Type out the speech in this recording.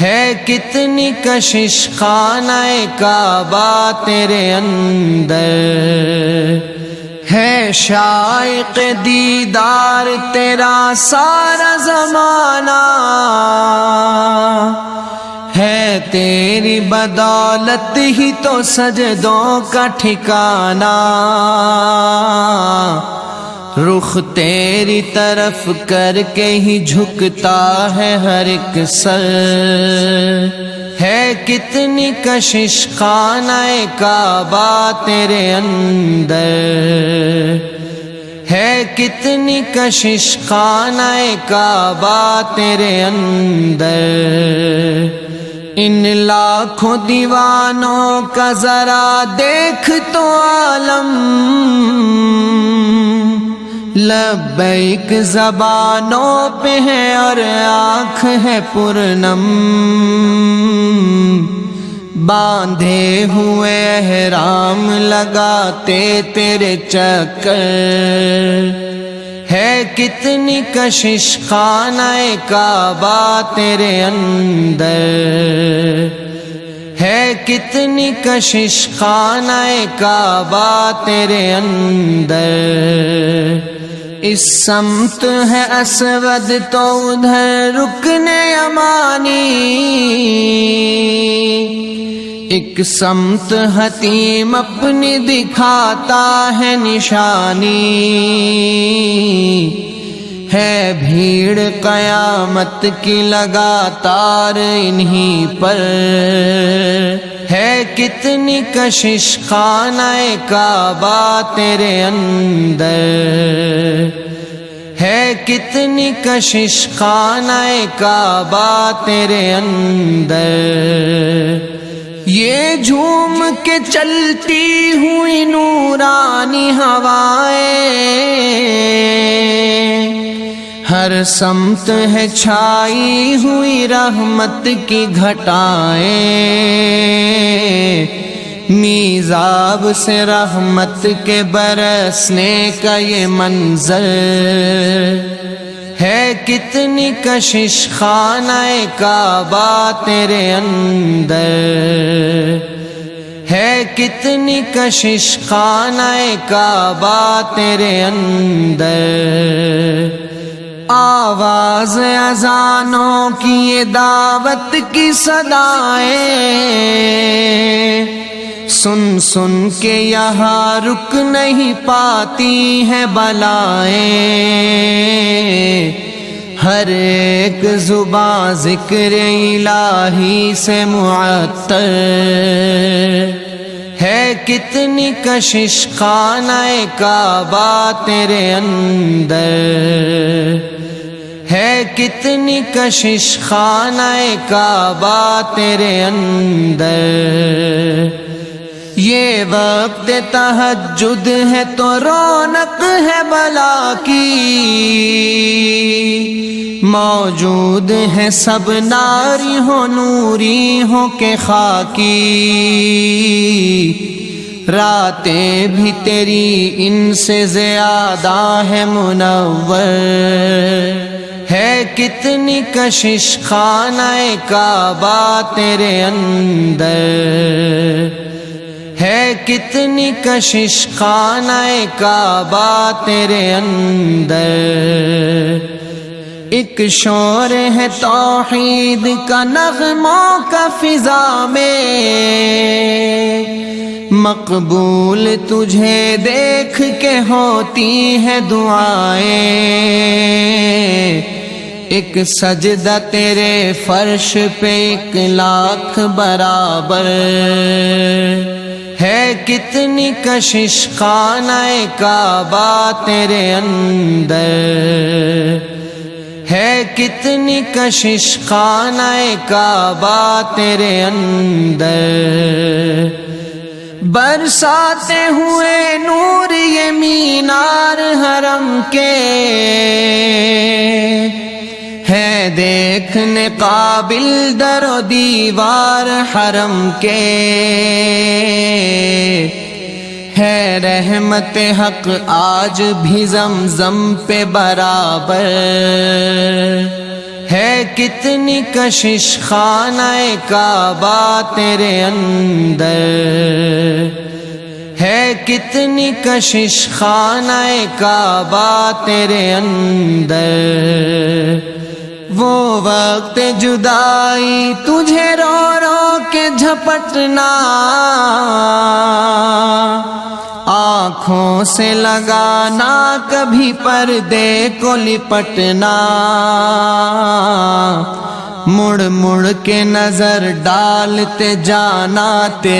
ہے کتنی کشش خانہ کعبہ تیرے اندر، ہے شائق دیدار تیرا سارا زمانہ، ہے تیری بدولت ہی تو سجدوں کا ٹھکانہ، رخ تیری طرف کر کے ہی جھکتا ہے ہر ایک سر، ہے کتنی کشش خانہ کعبہ تیرے اندر، ہے کتنی کشش خانہ کعبہ تیرے اندر، ان لاکھوں دیوانوں کا ذرا دیکھ تو عالم، لبیک زبانوں پہ ہے اور آنکھ ہے پرنم، باندھے ہوئے احرام لگاتے تیرے چکر، ہے کتنی کشش خانہ کعبہ تیرے اندر، ہے کتنی کشش خانہ کعبہ تیرے اندر، اس سمت ہے اسود تو ادھر رکن یمانی، ایک سمت حتیم اپنی دکھاتا ہے نشانی، ہے بھیڑ قیامت کی لگاتار انہی پر، ہے کتنی کشش خانہ کعبہ تیرے اندر، ہے کتنی کشش خانہ کعبہ تیرے اندر، یہ جھوم کے چلتی ہوئی نورانی ہوائیں، ہر سمت ہے چھائی ہوئی رحمت کی گھٹائیں، میزاب سے رحمت کے برسنے کا یہ منظر، ہے کتنی کشش خانہ کعبہ تیرے اندر، ہے کتنی کشش خانہ کعبہ تیرے اندر، آواز اذانوں کی یہ دعوت کی صدائیں، سن سن کے یہاں رک نہیں پاتی ہیں بلائیں، ہر ایک زباں ذکر الہی سے معطر، ہے کتنی کشش خانہ کعبہ تیرے اندر، ہے کتنی کشش خانہ کعبہ تیرے اندر، یہ وقت تہجد ہے تو رونق ہے بلا کی، موجود ہے سب ناری ہو نوری ہو کے خاکی، راتیں بھی تیری ان سے زیادہ ہے منور، ہے کتنی کشش خانہ کعبہ تیرے اندر، ہے کتنی کشش خانہ کعبہ تیرے اندر، ایک شور ہے توحید کا نغموں کا فضا میں، مقبول تجھے دیکھ کے ہوتی ہے دعائیں، ایک سجدہ تیرے فرش پہ 1,00,000 برابر، ہے کتنی کشش خانہ کعبہ تیرے اندر، ہے کتنی کشش خانہ کعبہ تیرے اندر، برساتے ہوئے نور یہ مینار حرم کے، ہے دیکھنے قابل در و دیوار حرم کے، ہے رحمت حق آج بھی زمزم پہ برابر، ہے کتنی کشش خانہ کعبہ تیرے اندر، ہے کتنی کشش خانہ کعبہ تیرے اندر، وہ وقت جدائی تجھے رو رو کے جھپٹنا، آنکھوں سے لگانا کبھی پردے کو لپٹنا، مڑ مڑ کے نظر ڈالتے جانا تیرے